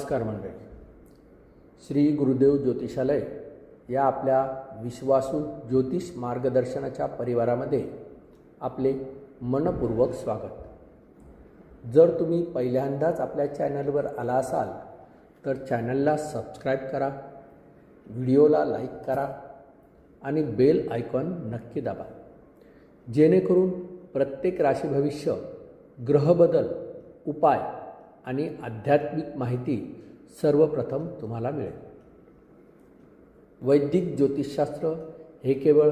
नमस्कार मंडळी. श्री गुरुदेव ज्योतिषालय या आपल्या विश्वासू ज्योतिष मार्गदर्शनाच्या परिवारामध्ये आपले मनपूर्वक स्वागत. जर तुम्ही पहिल्यांदाच आपल्या चॅनलवर आला असाल तर चॅनलला सबस्क्राईब करा, व्हिडिओला लाईक करा आणि बेल आयकॉन नक्की दाबा, जेणेकरून प्रत्येक राशी भविष्य, ग्रहबदल, उपाय आणि आध्यात्मिक माहिती सर्वप्रथम तुम्हाला मिळेल. वैदिक ज्योतिषशास्त्र हे केवळ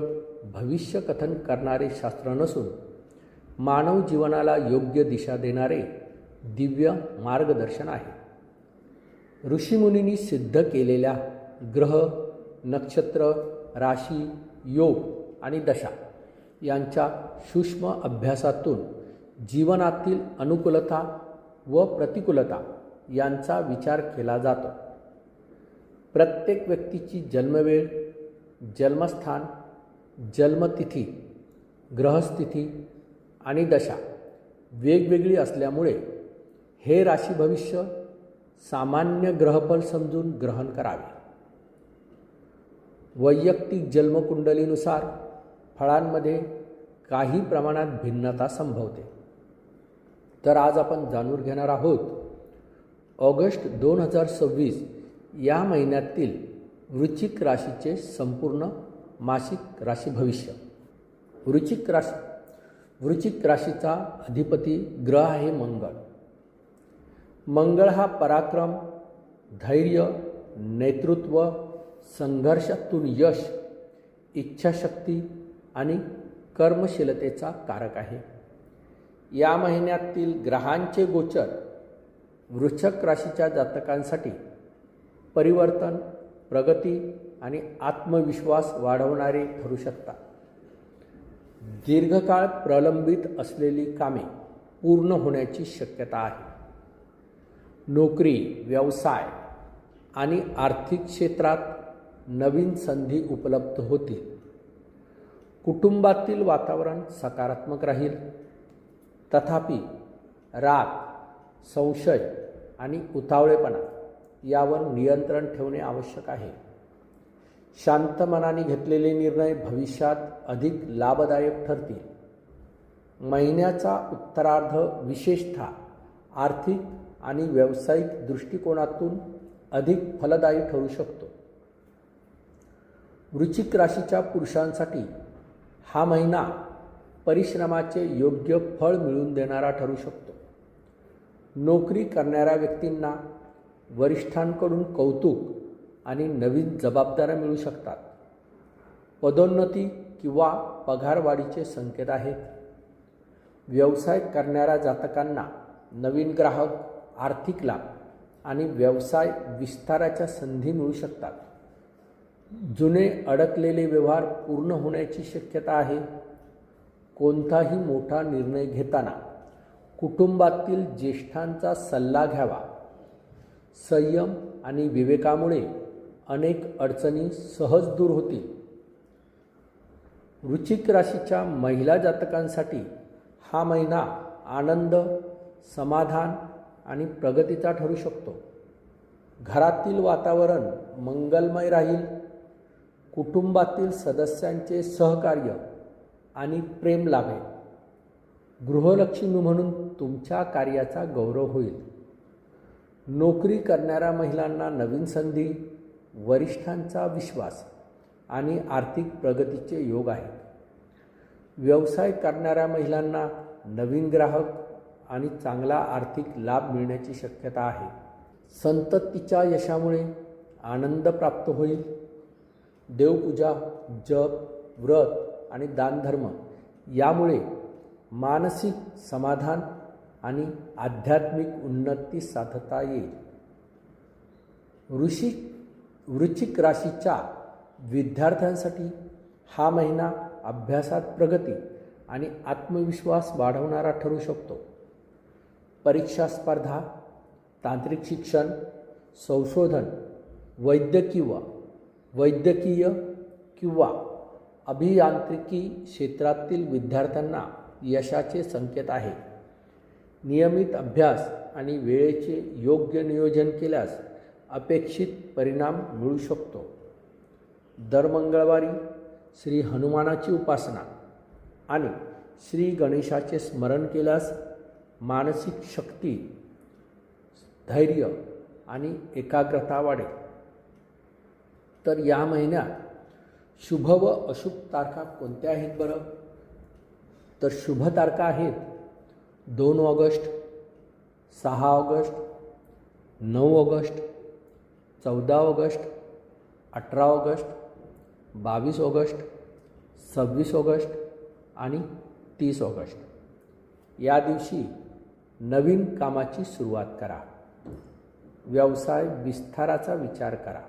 भविष्य कथन करणारे शास्त्र नसून मानव जीवनाला योग्य दिशा देणारे दिव्य मार्गदर्शन आहे. ऋषीमुनींनी सिद्ध केलेल्या ग्रह, नक्षत्र, राशी, योग आणि दशा यांच्या सूक्ष्म अभ्यासातून जीवनातील अनुकूलता व प्रतिकूलता यांचा विचार केला जातो. प्रत्येक व्यक्तीची जन्मवेळ, जन्मस्थान, जन्मतिथी, ग्रहस्थिती आणि दशा वेगवेगळी असल्यामुळे हे राशी भविष्य सामान्य ग्रहफल समजून ग्रहण करावे. वैयक्तिक जन्मकुंडलीनुसार फळांमध्ये काही प्रमाणात भिन्नता संभवते. तर आज आपण जाणून घेणार आहोत ऑगस्ट 2026 या महिन्यातील वृश्चिक राशीचे संपूर्ण मासिक राशी भविष्य. वृश्चिक राशीचा अधिपती ग्रह आहे मंगळ. मंगळ हा पराक्रम, धैर्य, नेतृत्व, संघर्षातून यश, इच्छाशक्ती आणि कर्मशीलतेचा कारक आहे. या महिन्यातील ग्रहांचे गोचर वृश्चिक राशीच्या जातकांसाठी परिवर्तन, प्रगती आणि आत्मविश्वास वाढवणारे ठरू शकतात. दीर्घकाळ प्रलंबित असलेली कामे पूर्ण होण्याची शक्यता आहे. नोकरी, व्यवसाय आणि आर्थिक क्षेत्रात नवीन संधी उपलब्ध होतील. कुटुंबातील वातावरण सकारात्मक राहील. तथापि राग, संशय आणि उतावळेपणा यावर नियंत्रण ठेवणे आवश्यक आहे. शांत मनाने घेतलेले निर्णय भविष्यात अधिक लाभदायक ठरतील. महिन्याचा उत्तरार्ध विशेषतः आर्थिक आणि व्यावसायिक दृष्टिकोनातून अधिक फलदायी ठरू शकतो. वृश्चिक राशीच्या पुरुषांसाठी हा महिना परिश्रमाचे योग्य फळ मिळवून देणारा ठरू शकतो. नोकरी करणाऱ्या व्यक्तींना वरिष्ठांकडून कौतुक आणि नवीन जबाबदाऱ्या मिळू शकतात. पदोन्नती किंवा पगारवाढीचे संकेत आहेत. व्यवसाय करणाऱ्या जातकांना नवीन ग्राहक, आर्थिक लाभ आणि व्यवसाय विस्ताराच्या संधी मिळू शकतात. जुने अडकलेले व्यवहार पूर्ण होण्याची शक्यता आहे. कोणताही मोठा निर्णय घेताना कुटुंबातील ज्येष्ठांचा सल्ला घ्यावा. संयम आणि विवेकामुळे अनेक अडचणी सहज दूर होतील. वृश्चिक राशीच्या महिला जातकांसाठी हा महिना आनंद, समाधान आणि प्रगतीचा ठरू शकतो. घरातील वातावरण मंगलमय राहील. कुटुंबातील सदस्यांचे सहकार्य आणि प्रेम लाभेल. गृहलक्ष्मी म्हणून तुमच्या कार्याचा गौरव होईल. नोकरी करणाऱ्या महिलांना नवीन संधी, वरिष्ठांचा विश्वास आणि आर्थिक प्रगतीचे योग आहेत. व्यवसाय करणाऱ्या महिलांना नवीन ग्राहक आणि चांगला आर्थिक लाभ मिळण्याची शक्यता आहे. संततीच्या यशामुळे आनंद प्राप्त होईल. देवपूजा, जप, व्रत आणि दानधर्म यामुळे मानसिक समाधान आणि आध्यात्मिक उन्नती साधता येईल. वृश्चिक राशीच्या विद्यार्थ्यांसाठी हा महिना अभ्यासात प्रगती आणि आत्मविश्वास वाढवणारा ठरू शकतो. परीक्षा स्पर्धा, तांत्रिक शिक्षण, संशोधन, वैद्यकीय किंवा अभियांत्रिकी क्षेत्रातील विद्यार्थ्यांना यशाचे संकेत आहे. नियमित अभ्यास आणि वेळेचे योग्य नियोजन केल्यास अपेक्षित परिणाम मिळू शकतो. दर मंगळवारी श्री हनुमानाची उपासना आणि श्री गणेशाचे स्मरण केल्यास मानसिक शक्ती, धैर्य आणि एकाग्रता वाढेल. तर या महिन्यात शुभ व अशुभ तारखा कोणत्या आहेत बरं? तर शुभ तारखा आहेत 2 August, 6 August, 9 August, 14 August, 18 August, 22 August, 26 August आणि 30 ऑगस्ट. या दिवशी नवीन कामाची सुरुवात करा. व्यवसाय विस्ताराचा विचार करा.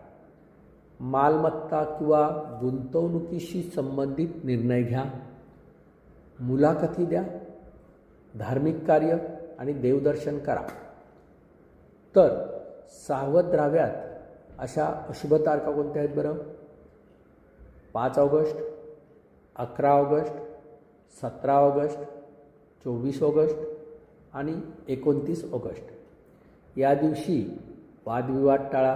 मालमत्ता किंवा गुंतवणुकीशी संबंधित निर्णय घ्या. मुलाखती द्या. धार्मिक कार्य आणि देवदर्शन करा. तर सावध राहाव्यात अशा अशुभ तारखा कोणत्या आहेत बरं? 5 ऑगस्ट, 11 ऑगस्ट, 17 ऑगस्ट, 24 ऑगस्ट आणि 29 ऑगस्ट. या दिवशी वादविवाद टाळा.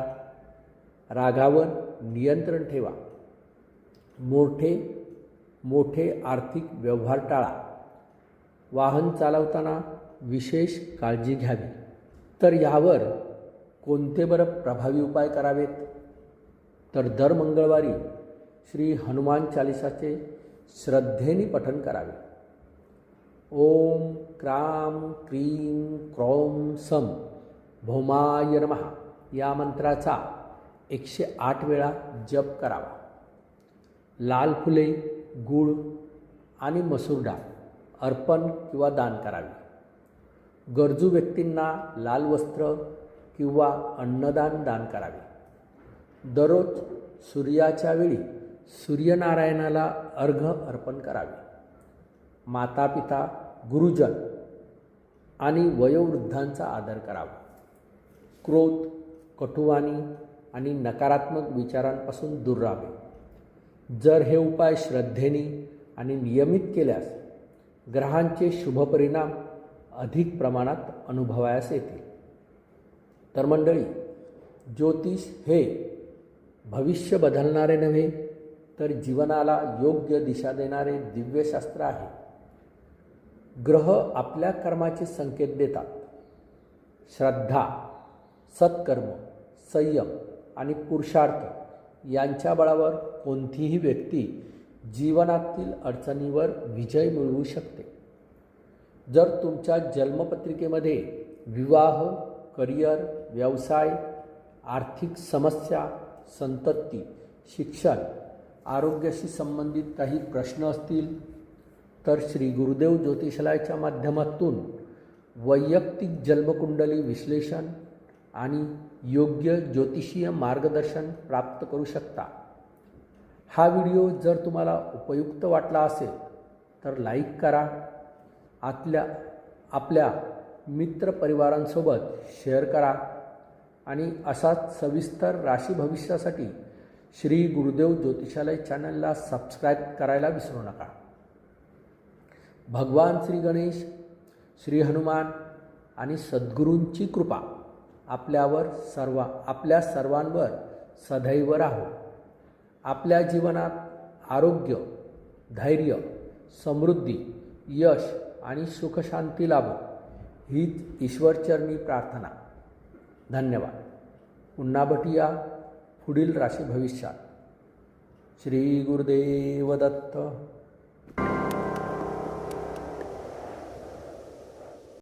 रागावर नियंत्रण ठेवा. मोठे आर्थिक व्यवहार टाळा. वाहन चालवताना विशेष काळजी घ्यावी. तर यावर कोणते बरं प्रभावी उपाय करावेत? तर दर मंगळवारी श्री हनुमान चालिसाचे श्रद्धेने पठण करावे. ओम क्राम क्रीम क्रौम सम भौमाय नमः या मंत्राचा 108 वेळा जप करावा. लाल फुले, गूळ आणि मसूर डाळ अर्पण किंवा दान करावे. गरजू व्यक्तींना लाल वस्त्र किंवा अन्नदान दान करावे. दररोज सूर्याच्या वेळी सूर्यनारायणाला अर्घ्य अर्पण करावे. मातापिता, गुरुजन आणि वयोवृद्धांचा आदर करावा. क्रोध, कटुवाणी आणि नकारात्मक विचारांपासून दूर राहावे. जर हे उपाय श्रद्धेने आणि नियमित केल्यास ग्रहांचे शुभ परिणाम अधिक प्रमाणात अनुभवायास येतील. तर मंडळी, ज्योतिष हे भविष्य बदलणारे नव्हे तर जीवनाला योग्य दिशा देणारे दिव्यशास्त्र आहे. ग्रह आपल्या कर्माचे संकेत देतात. श्रद्धा, सत्कर्म, संयम आणि पुरुषार्थ यांच्या बळावर कोणतीही व्यक्ती जीवनातील अडचणीवर विजय मिळवू शकते. जर तुमच्या जन्मपत्रिकेमध्ये विवाह, करिअर, व्यवसाय, आर्थिक समस्या, संतती, शिक्षण, आरोग्याशी संबंधित काही प्रश्न असतील तर श्री गुरुदेव ज्योतिषालयाच्या माध्यमातून वैयक्तिक जन्मकुंडली विश्लेषण आणि योग्य ज्योतिषीय मार्गदर्शन प्राप्त करू शकता. हा व्हिडिओ जर तुम्हाला उपयुक्त वाटला असेल तर लाईक करा. आपल्या मित्रपरिवारांसोबत शेअर करा आणि असाच सविस्तर राशी भविष्यासाठी श्री गुरुदेव ज्योतिषालय चॅनलला सबस्क्राईब करायला विसरू नका. भगवान श्री गणेश, श्री हनुमान आणि सद्गुरूंची कृपा आपल्या सर्वांवर सदैव राहो. आपल्या जीवनात आरोग्य, धैर्य, समृद्धी, यश आणि सुखशांती लाभो हीच ईश्वरचरणी प्रार्थना. धन्यवाद. पुन्हा भेटूया पुढील राशी भविष्यात. श्री गुरुदेव दत्त.